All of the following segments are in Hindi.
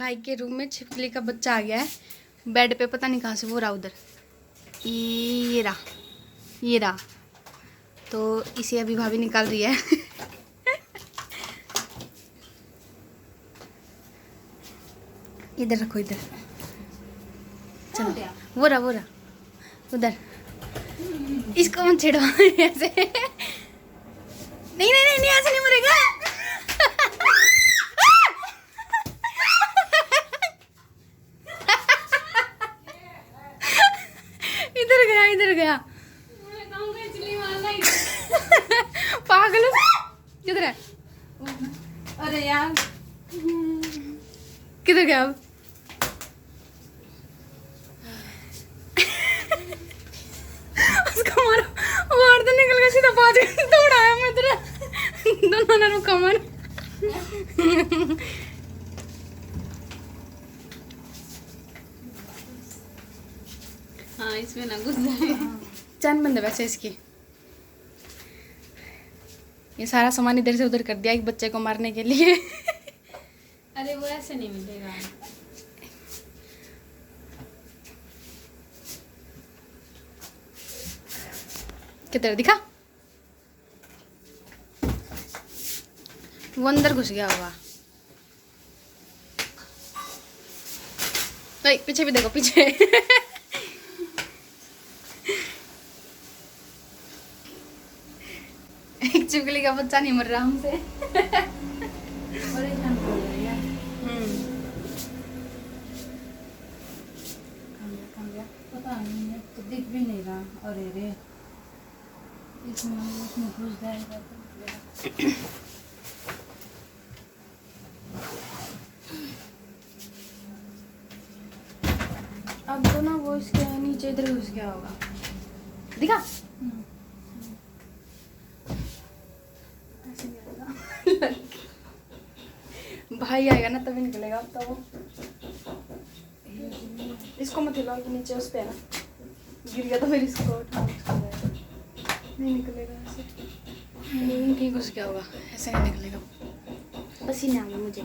भाई के रूम में छिपकली का बच्चा आ गया है बेड पे, पता नहीं कहाँ से। वो रहा उधर, ये रहा। तो इसे अभी भाभी निकाल रही है। इधर रखो, इधर चलो। वो रहा उधर। इसको मत छेड़ो ऐसे। नहीं ऐसे नहीं मरेगा। इधर गया पागल। किधर है? अरे यार, किधर गया अब? उसको मारो। मार तो निकल गया सीधा बाज दौड़ा है। मैं तेरा दोनों ने रुका मन। हाँ इसमें ना घुस जाए। चैन बंद है वैसे इसकी। ये सारा सामान इधर से उधर कर दिया एक बच्चे को मारने के लिए। अरे वो ऐसे नहीं मिलेगा। किधर दिखा? वो अंदर घुस गया होगा। पीछे भी देखो, पीछे। एक छिपकली का बच्चा नहीं मर रहा हमसे। पता नहीं है तो दिख भी नहीं रहा। अरे रे, इसमें घुस जाएगा तो अब तो ना वो इसके नीचे इधर घुस गया होगा। दिखा? ऐसे नहीं आएगा। भाई आएगा ना तभी निकलेगा। अब तो वो इसको मत हिलाओ, ये नीचे उस पे है ना, गिर गया तो फिर इसको उठा नहीं निकलेगा ऐसे। नहीं कहीं घुस गया होगा, ऐसे नहीं निकलेगा। पसीना आ गया मुझे।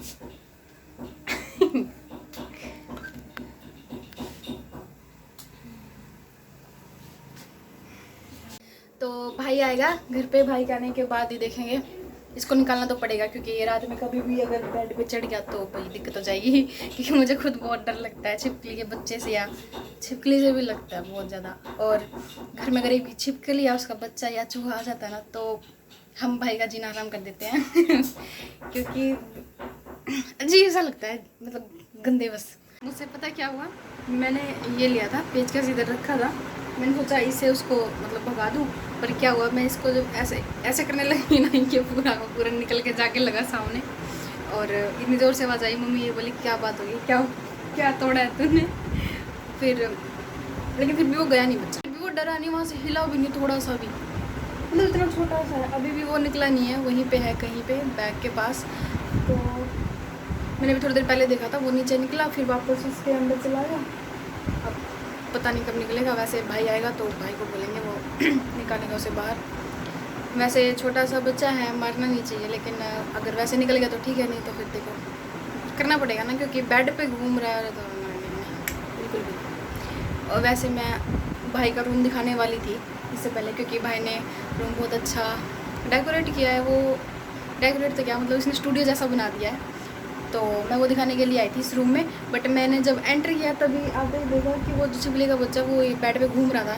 तो भाई आएगा घर पे, भाई के आने के बाद ही देखेंगे। इसको निकालना तो पड़ेगा क्योंकि ये रात में कभी भी अगर बेड पे चढ़ गया तो भाई दिक्कत हो जाएगी। क्योंकि मुझे खुद बहुत डर लगता है छिपकली के बच्चे से, या छिपकली से भी लगता है बहुत ज़्यादा। और घर में अगर एक छिपकली या उसका बच्चा या चूहा आ जाता है ना तो हम भाई का जीना आराम कर देते हैं। क्योंकि अजीब सा लगता है, मतलब गंदे बस। मुझसे पता क्या हुआ, मैंने ये लिया था पेचकस इधर रखा था, मैंने सोचा इससे उसको मतलब भगा दूँ। पर क्या हुआ, मैं इसको जब ऐसे करने लगी ना, ये पूरा का पूरा निकल के जाके लगा सामने। और इतनी ज़ोर से आवाज़ आई, मम्मी ये बोली क्या बात होगी, क्या तोड़ा है तूने? लेकिन फिर भी वो गया नहीं बच्चा, फिर भी वो डरा नहीं, वहाँ से हिला भी नहीं थोड़ा सा भी। मतलब इतना छोटा सा है, अभी भी वो निकला नहीं है, वहीं पे है कहीं पे बैग के पास। तो मैंने भी थोड़ी देर पहले देखा था, वो नीचे निकला फिर वापस उसके अंदर चला गया। अब पता नहीं कब निकलेगा। वैसे भाई आएगा तो भाई को बोलेंगे वो निकालेगा उसे बाहर। वैसे छोटा सा बच्चा है, मारना नहीं चाहिए, लेकिन अगर वैसे निकल गया तो ठीक है, नहीं तो फिर देखो करना पड़ेगा ना, क्योंकि बेड पे घूम रहा है तो बिल्कुल भी। और वैसे मैं भाई का रूम दिखाने वाली थी इससे पहले, क्योंकि भाई ने रूम बहुत अच्छा डेकोरेट किया है। वो डेकोरेट तो क्या, मतलब उसने स्टूडियो जैसा बना दिया है। तो मैं वो दिखाने के लिए आई थी इस रूम में। बट मैंने जब एंटर किया तभी आते ही देखा कि वो जो छिपकली का बच्चा वो बेड पे घूम रहा था।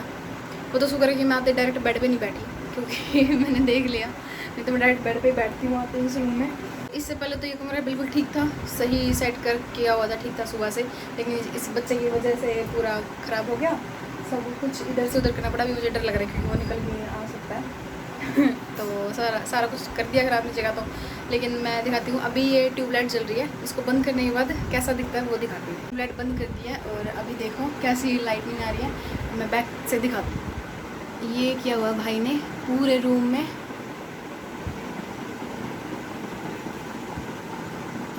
वो तो शुक्र है कि मैं आते डायरेक्ट बेड पे नहीं बैठी, क्योंकि मैंने देख लिया, नहीं तो मैं डायरेक्ट बेड पे ही बैठती हूँ आते इस रूम में। इससे पहले तो ये कमरा बिल्कुल ठीक था, सही सेट कर किया हुआ था, ठीक था सुबह से। लेकिन इस बच्चे की वजह से पूरा ख़राब हो गया, सब कुछ इधर से उधर करना पड़ा। भी मुझे डर लग रहा है क्योंकि वो निकल के आ सकता है। तो सारा कुछ कर दिया खराब नीचे का तो। लेकिन मैं दिखाती हूँ, अभी ये ट्यूबलाइट जल रही है, इसको बंद करने के बाद कैसा दिखता है वो दिखाती हूँ। ट्यूबलाइट बंद कर दिया है और अभी देखो कैसी लाइटनिंग आ रही है। मैं बैक से दिखाती हूँ। ये किया हुआ भाई ने पूरे रूम में,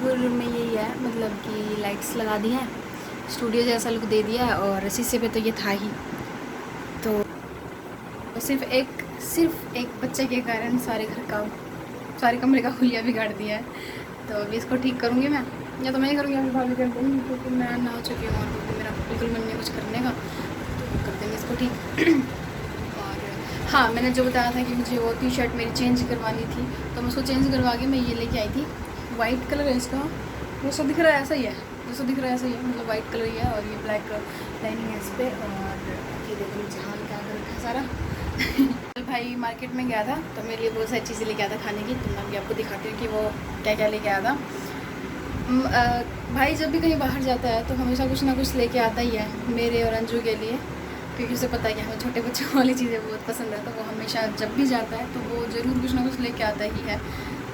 पूरे रूम में यही है, मतलब कि लाइट्स लगा दी हैं, स्टूडियो जैसा लुक दे दिया है। और शीशे पे तो ये था ही। तो सिर्फ एक बच्चे के कारण सारे कमरे का हुलिया बिगाड़ दिया है। तो अभी इसको ठीक करूँगी मैं। या तो मैं ही करूँगी या फिर भाभी कर देंगी, क्योंकि मैं नहा चुकी हूँ और मेरा बिल्कुल मन नहीं है कुछ करने का, तो कर देंगे इसको ठीक। और हाँ, मैंने जो बताया था कि मुझे वो टी शर्ट मेरी चेंज करवानी थी, तो मैं उसको चेंज करवा के मैं ये लेके आई थी। वाइट कलर है इसका, वो सब दिख रहा है ऐसा ही है, जैसा दिख रहा है ऐसा ही है, मतलब वाइट कलर ही है, और ये ब्लैक लाइनिंग है इस पर। और ये देखो नीचे हाल क्या कर रखा है सारा। भाई मार्केट में गया था तो मेरे लिए बहुत सारी चीज़ें लेके आया था खाने की, तो मैं भी आपको दिखाती हूँ कि वो क्या क्या लेके आया था। भाई जब भी कहीं बाहर जाता है तो हमेशा कुछ ना कुछ लेके आता ही है मेरे और अंजू के लिए, क्योंकि उसे पता है कि हमें छोटे बच्चों वाली चीज़ें बहुत पसंद है, तो वो हमेशा जब भी जाता है तो वो ज़रूर कुछ ना कुछ लेके आता ही है।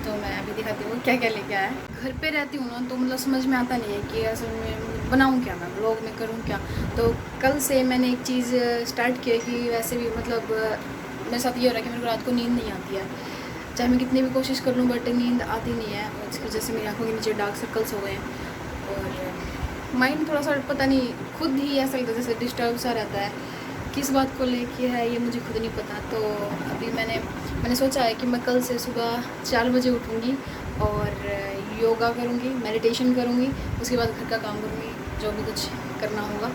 तो मैं अभी दिखाती हूँ क्या क्या लेके आया है। घर पे रहती हूँ ना तो मतलब समझ में आता नहीं है कि असल में बनाऊँ क्या, मैं व्लॉग में करूँ क्या। तो कल से मैंने एक चीज़ स्टार्ट की है कि वैसे भी मतलब मेरे साथ ये हो रहा है कि मेरे को रात को नींद नहीं आती है, चाहे मैं कितनी भी कोशिश कर लूँ, बट नींद आती नहीं है। और इसकी वजह से मेरी आँखों के नीचे डार्क सर्कल्स हो गए हैं, और माइंड थोड़ा सा पता नहीं खुद ही ऐसा लगता है जैसे डिस्टर्ब सा रहता है। किस बात को लेके है ये मुझे खुद नहीं पता। तो अभी मैंने सोचा है कि मैं कल से सुबह 4 बजे उठूँगी और योगा करूँगी, मेडिटेशन करूँगी, उसके बाद घर का काम करूँगी, जो भी कुछ करना होगा।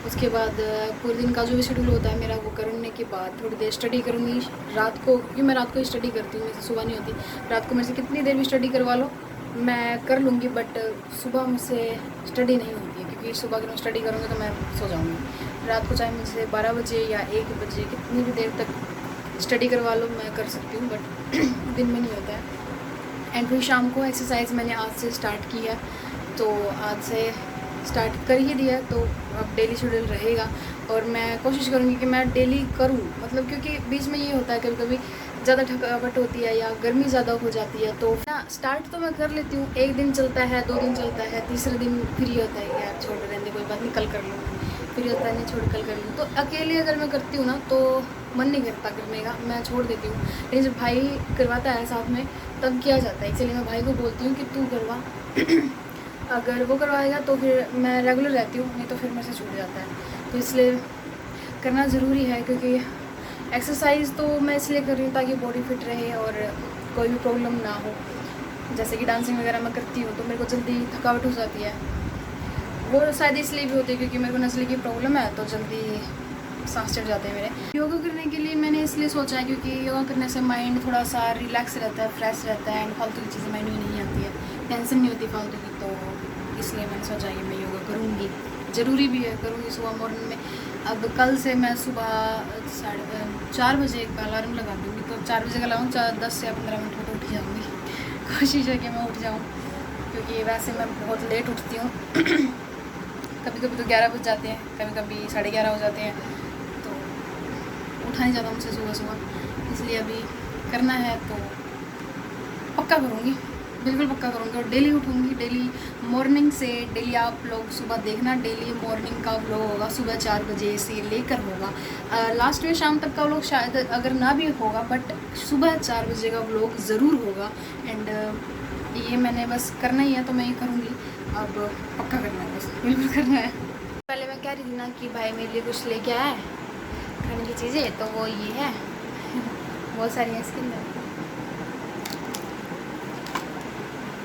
उसके बाद पूरे दिन का जो भी शेड्यूल होता है मेरा, वो करने के बाद थोड़ी देर स्टडी करूँगी रात को, क्योंकि मैं रात को ही स्टडी करती हूँ, मेरे से सुबह नहीं होती। रात को मेरे से कितनी देर भी स्टडी करवा लो मैं कर लूँगी, बट सुबह मुझसे स्टडी नहीं होती है, क्योंकि सुबह अगर मैं स्टडी करूँगी तो मैं सो जाऊँगी। रात को चाहे मुझसे 12 बजे या 1 बजे कितनी भी देर तक स्टडी करवा लो मैं कर सकती हूँ, बट दिन में नहीं होता है। एंड फिर शाम को एक्सरसाइज मैंने आज से स्टार्ट की है, तो आज से स्टार्ट कर ही दिया, तो अब डेली शेड्यूल रहेगा। और मैं कोशिश करूँगी कि मैं डेली करूँ, मतलब क्योंकि बीच में ये होता है कभी कभी ज़्यादा थकावट होती है या गर्मी ज़्यादा हो जाती है, तो स्टार्ट तो मैं कर लेती हूँ, 1 दिन चलता है, 2 दिन चलता है, तीसरे दिन फिर ये होता है यार छोड़ रहने कोई बात नहीं कल कर लूँगी, फिर ये होता है नहीं छोड़ कल कर लूँ। तो अकेले अगर मैं करती हूँ ना तो मन नहीं करता करने का, मैं छोड़ देती हूँ। लेकिन जब भाई करवाता है साथ में तब किया जाता है, इसलिए मैं भाई को बोलती हूँ कि तू करवा। अगर वो करवाएगा तो फिर मैं रेगुलर रहती हूँ, नहीं तो फिर मेरे से छूट जाता है। तो इसलिए करना ज़रूरी है, क्योंकि एक्सरसाइज तो मैं इसलिए कर रही हूँ ताकि बॉडी फिट रहे और कोई भी प्रॉब्लम ना हो। जैसे कि डांसिंग वगैरह मैं करती हूँ तो मेरे को जल्दी थकावट हो जाती है, वो शायद इसलिए भी होती है क्योंकि मेरे को नस्ल की प्रॉब्लम है, तो जल्दी सांस चढ़ जाते हैं मेरे। योगा करने के लिए मैंने इसलिए सोचा है क्योंकि योगा करने से माइंड थोड़ा सा रिलैक्स रहता है, फ्रेश रहता है, एंड फालतू की चीज़ें माइंड में नहीं आती है, टेंशन नहीं होती फालतू की। तो इसलिए मैंने सोचा कि मैं योगा करूँगी, ज़रूरी भी है, करूँगी सुबह मॉर्निंग में। अब कल से मैं सुबह 4 बजे का अलार्म लगा दूँगी, तो 4 बजे का अलार्म 10 या 15 मिनट में तो उठ जाऊँगी। कोशिश है कि मैं उठ जाऊँ, क्योंकि वैसे मैं बहुत लेट उठती हूँ। कभी कभी तो 11 बज जाते हैं, कभी कभी 11:30 हो जाते हैं, तो उठा नहीं जाता मुझसे सुबह सुबह। इसलिए अभी करना है तो पक्का करूँगी, बिल्कुल पक्का करूँगी, और डेली उठूँगी। डेली मॉर्निंग से डेली आप लोग सुबह देखना, डेली मॉर्निंग का व्लॉग होगा, सुबह 4 बजे से लेकर होगा, लास्ट में शाम तक का व्लॉग शायद अगर ना भी होगा, बट सुबह 4 बजे का व्लॉग ज़रूर होगा। एंड ये मैंने बस करना ही है, तो मैं ये करूँगी, अब पक्का करना है, बस बिल्कुल करना है। पहले मैं कह रही थी ना कि भाई मेरे लिए कुछ लेके आया है खाने की चीज़ें, तो वो ये है। बहुत सारी हैं इसके अंदर,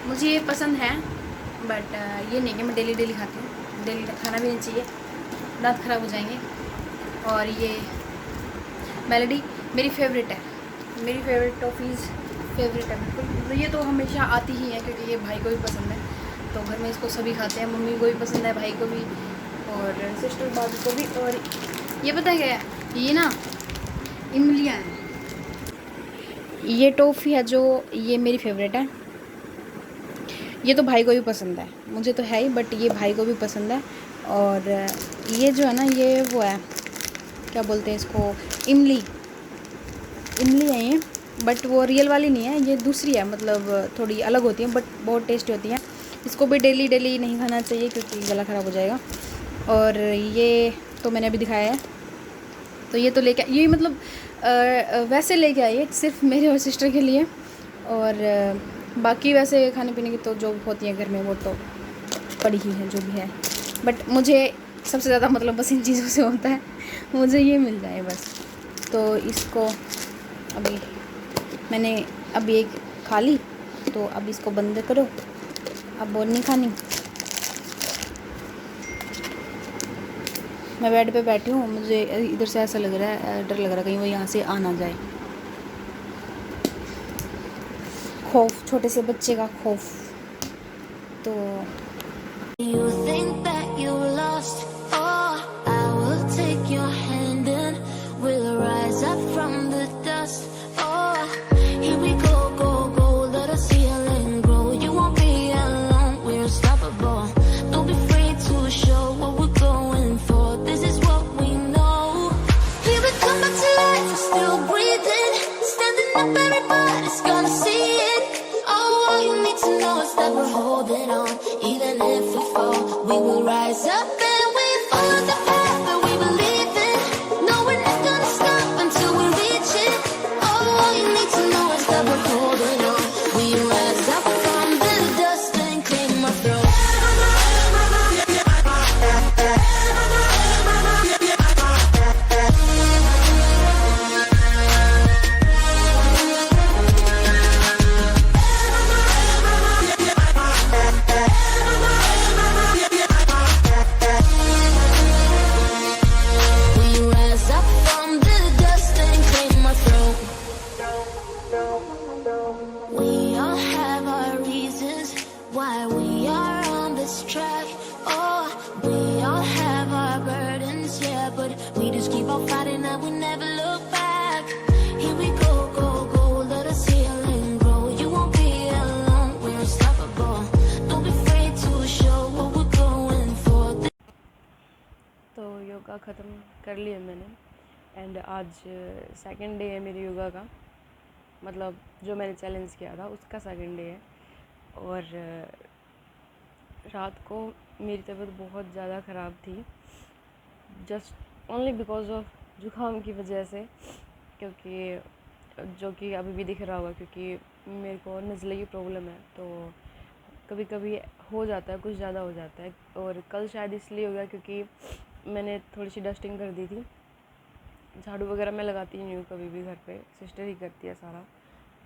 मुझे ये पसंद है, बट ये नहीं कि मैं डेली डेली खाती हूँ, डेली खाना भी नहीं चाहिए, दांत ख़राब हो जाएंगे। और ये मेलोडी मेरी फेवरेट है, मेरी फेवरेट टॉफ़ीज़ फेवरेट है बिल्कुल। तो ये तो हमेशा आती ही है क्योंकि ये भाई को भी पसंद है, तो घर में इसको सभी खाते हैं, मम्मी को भी पसंद है, भाई को भी, और सिस्टर बाबू को भी। और ये पता है क्या है, ये ना इमलियाँ हैं, ये टॉफ़ी है जो ये मेरी फेवरेट है। ये तो भाई को भी पसंद है, मुझे तो है ही, बट ये भाई को भी पसंद है। और ये जो है ना, ये वो है, क्या बोलते हैं इसको, इमली है ये, बट वो रियल वाली नहीं है, ये दूसरी है, मतलब थोड़ी अलग होती है, बट बहुत टेस्टी होती है। इसको भी डेली डेली नहीं खाना चाहिए क्योंकि गला ख़राब हो जाएगा। और ये तो मैंने अभी दिखाया है, तो ये तो लेके ये मतलब वैसे लेके आइए सिर्फ मेरे और सिस्टर के लिए, और बाकी वैसे खाने पीने की तो जो होती है घर में वो तो पड़ी ही है जो भी है। बट मुझे सबसे ज़्यादा मतलब बस इन चीज़ों से होता है, मुझे ये मिल जाए बस। तो इसको मैंने अभी एक खा ली, तो अब इसको बंद करो अब और नहीं खानी। मैं बेड पे बैठी हूँ, मुझे इधर से ऐसा लग रहा है, डर लग रहा है कहीं वो यहाँ से आ ना जाए। खौफ, छोटे से बच्चे का खौफ। तो You think that you lost, oh, I will take your hand and we'll rise up from the dust. Oh, here we go, go, go, let us heal and grow. You won't be alone, we're unstoppable. Don't be afraid to show what we're going for. This is what we know. Here we come back to life, we're still breathing. Standing up, everybody's gonna see it. Oh, all you need to know is that we're holding on. Even if we fall, we will rise up and we follow the path that we believe in. No, we're not gonna stop until we reach it. Oh, all you need to know is that we're holding on. We rise up from the dust and claim our throne. We rise up from the dust and claim our throne. We all have our reasons why we are on this track. Oh, we all have our burdens, yeah, but we just keep on fighting and we never look back. Here we go, go, go, let us heal and grow. You won't be alone, we're unstoppable. Don't be afraid to show what we're going for. तो योगा ख़त्म कर लिया मैंने एंड आज सेकंड डे है मेरे योगा का, मतलब जो मैंने चैलेंज किया था उसका सेकंड डे है। और रात को मेरी तबीयत बहुत ज़्यादा ख़राब थी, जस्ट ओनली बिकॉज ऑफ जुकाम की वजह से, क्योंकि जो कि अभी भी दिख रहा होगा, क्योंकि मेरे को नज़ले की प्रॉब्लम है, तो कभी कभी हो जाता है, कुछ ज़्यादा हो जाता है। और कल शायद इसलिए हो गया क्योंकि मैंने थोड़ी सी डस्टिंग कर दी थी। झाड़ू वगैरह मैं लगाती नहीं हूँ कभी भी, घर पे सिस्टर ही करती है सारा,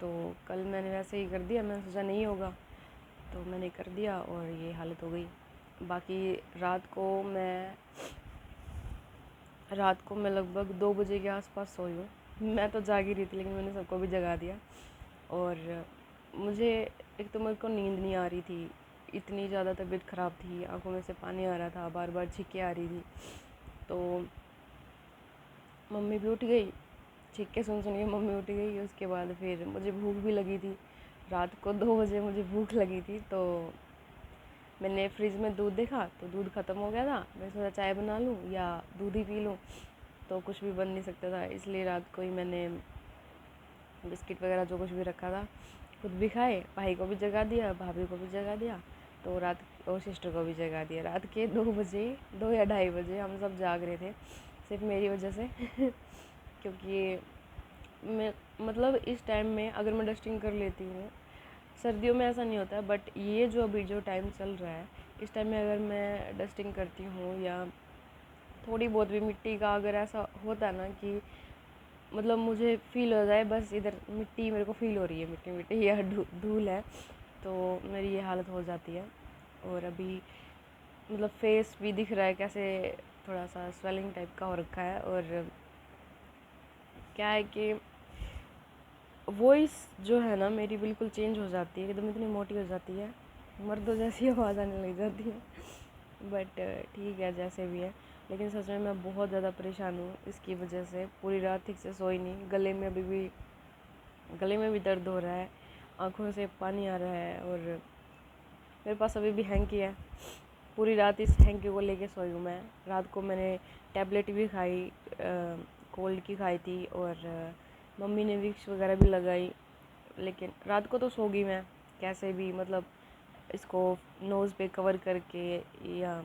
तो कल मैंने वैसे ही कर दिया। मैंने सोचा नहीं होगा तो मैंने कर दिया और ये हालत हो गई। बाकी रात को मैं लगभग 2 बजे के आसपास सोई हूँ। मैं तो जागी रही थी लेकिन मैंने सबको भी जगा दिया। और मुझे एक तो मेरे को नींद नहीं आ रही थी, इतनी ज़्यादा तबीयत ख़राब थी, आंखों में से पानी आ रहा था, बार बार छींकें आ रही थी। तो मम्मी भी उठ गई, छींकें सुन के मम्मी उठ गई। उसके बाद फिर मुझे भूख भी लगी थी, रात को 2 बजे मुझे भूख लगी थी। तो मैंने फ्रिज में दूध देखा तो दूध ख़त्म हो गया था। मैं सोचा चाय बना लूँ या दूध ही पी लूँ, तो कुछ भी बन नहीं सकता था, इसलिए रात को ही मैंने बिस्किट वगैरह जो कुछ भी रखा था खुद भी खाए, भाई को भी जगा दिया, भाभी को भी जगा दिया, तो रात और सिस्टर को भी जगा दिया। रात के 2 बजे, 2 या 2:30 बजे हम सब जाग रहे थे, सिर्फ मेरी वजह से क्योंकि मैं मतलब इस टाइम में अगर मैं डस्टिंग कर लेती हूँ, सर्दियों में ऐसा नहीं होता है, बट ये जो अभी जो टाइम चल रहा है इस टाइम में अगर मैं डस्टिंग करती हूँ या थोड़ी बहुत भी मिट्टी का अगर ऐसा होता है ना कि मतलब मुझे फ़ील हो जाए बस इधर मिट्टी मेरे को फ़ील हो रही है, मिट्टी मिट्टी या धूल है, तो मेरी ये हालत हो जाती है। और अभी मतलब फेस भी दिख रहा है कैसे थोड़ा सा स्वेलिंग टाइप का हो रखा है। और क्या है कि वॉइस जो है ना मेरी बिल्कुल चेंज हो जाती है, एकदम इतनी मोटी हो जाती है, मर्दों जैसी आवाज़ आने लग जाती है। बट ठीक है जैसे भी है, लेकिन सच में मैं बहुत ज़्यादा परेशान हूँ इसकी वजह से। पूरी रात ठीक से सोई नहीं, गले में भी दर्द हो रहा है, आँखों से पानी आ रहा है। और मेरे पास अभी भी हैंकी है, पूरी रात इस हैंकी को लेके सोई हूँ मैं। रात को मैंने टैबलेट भी खाई, कोल्ड की खाई थी, और मम्मी ने विक्स वगैरह भी लगाई, लेकिन रात को तो सो गई मैं कैसे भी, मतलब इसको नोज़ पे कवर करके या,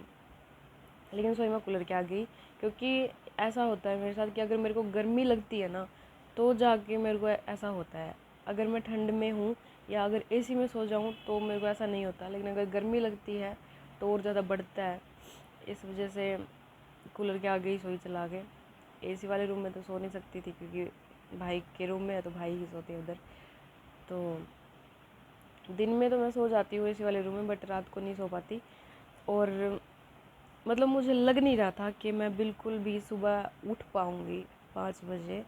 लेकिन सोई मैं कूलर के आ गई। क्योंकि ऐसा होता है मेरे साथ कि अगर मेरे को गर्मी लगती है ना तो जाके मेरे को ऐसा होता है, अगर मैं ठंड में हूँ या अगर एसी में सो जाऊँ तो मेरे को ऐसा नहीं होता, लेकिन अगर गर्मी लगती है तो और ज़्यादा बढ़ता है। इस वजह से कूलर के आगे ही सोई चला के। एसी वाले रूम में तो सो नहीं सकती थी क्योंकि भाई के रूम में है तो भाई ही सोते हैं उधर। तो दिन में तो मैं सो जाती हूँ एसी वाले रूम में, बट रात को नहीं सो पाती। और मतलब मुझे लग नहीं रहा था कि मैं बिल्कुल भी सुबह उठ पाऊँगी 5 बजे।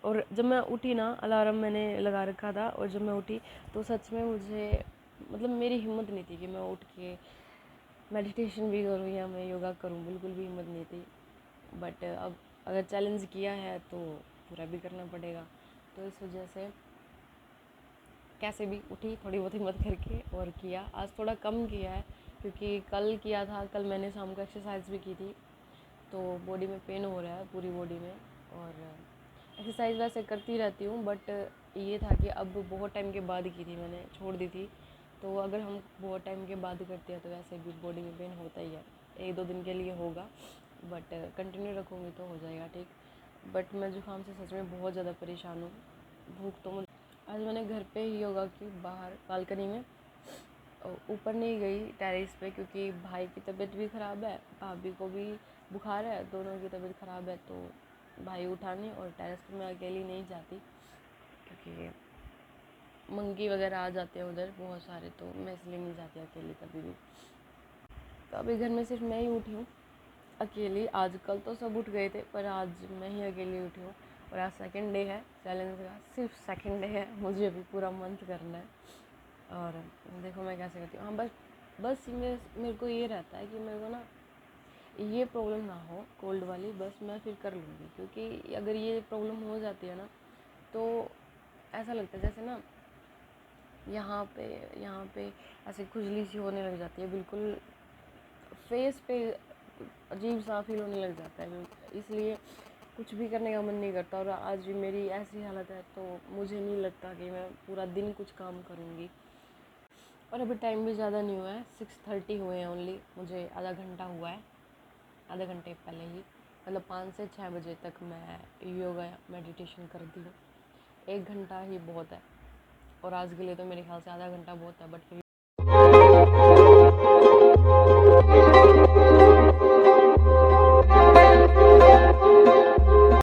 और जब मैं उठी ना, अलार्म मैंने लगा रखा था, और जब मैं उठी तो सच में मुझे मतलब मेरी हिम्मत नहीं थी कि मैं उठ के मेडिटेशन भी करूँ या मैं योगा करूँ, बिल्कुल भी हिम्मत नहीं थी। बट अब अगर चैलेंज किया है तो पूरा भी करना पड़ेगा। तो इस वजह से कैसे भी उठी, थोड़ी बहुत हिम्मत करके और किया। आज थोड़ा कम किया है क्योंकि कल किया था, कल मैंने शाम को एक्सरसाइज भी की थी, तो बॉडी में पेन हो रहा है पूरी बॉडी में। और एक्सरसाइज वैसे करती रहती हूँ, बट ये था कि अब बहुत टाइम के बाद की थी, मैंने छोड़ दी थी। तो अगर हम बहुत टाइम के बाद करते हैं तो वैसे भी बॉडी में पेन होता ही है। 1-2 दिन के लिए होगा, बट कंटिन्यू रखूँगी तो हो जाएगा ठीक। बट मैं जुकाम से सच में बहुत ज़्यादा परेशान हूँ। भूख तो मुझे, आज मैंने घर पे ही योगा की बाहर बालकनी में, ऊपर नहीं गई टेरेस पे, क्योंकि भाई की तबीयत भी ख़राब है, भाभी को भी बुखार है, दोनों की तबीयत ख़राब है। तो भाई उठाने, और टेरेस पे मैं अकेली नहीं जाती क्योंकि मंकी वगैरह आ जाते हैं उधर बहुत सारे, तो मैं इसलिए नहीं जाती अकेली कभी भी। तो अभी घर में सिर्फ मैं ही उठी हूँ अकेली। आजकल तो सब उठ गए थे, पर आज मैं ही अकेली उठी हूँ। और आज सेकंड डे है चैलेंज का, सिर्फ सेकंड डे है, मुझे अभी पूरा मंथ करना है। और देखो मैं कैसे करती हूँ। हाँ, बस मेरे को ये रहता है कि मेरे को ना ये प्रॉब्लम ना हो कोल्ड वाली, बस मैं फिर कर लूँगी। क्योंकि अगर ये प्रॉब्लम हो जाती है ना, तो ऐसा लगता है जैसे ना यहाँ पे ऐसे खुजली सी होने लग जाती है, बिल्कुल फेस पे अजीब सा फील होने लग जाता है। इसलिए कुछ भी करने का मन नहीं करता। और आज भी मेरी ऐसी हालत है, तो मुझे नहीं लगता कि मैं पूरा दिन कुछ काम करूँगी। और अभी टाइम भी ज़्यादा नहीं हुआ है, 6:30 हुए हैं ओनली। मुझे आधा घंटा हुआ है, आधे घंटे पहले ही, मतलब 5 से 6 बजे तक मैं योगा मेडिटेशन करती हूँ। 1 घंटा ही बहुत है, और आज के लिए तो मेरे ख्याल से आधा घंटा बहुत है, बट फिर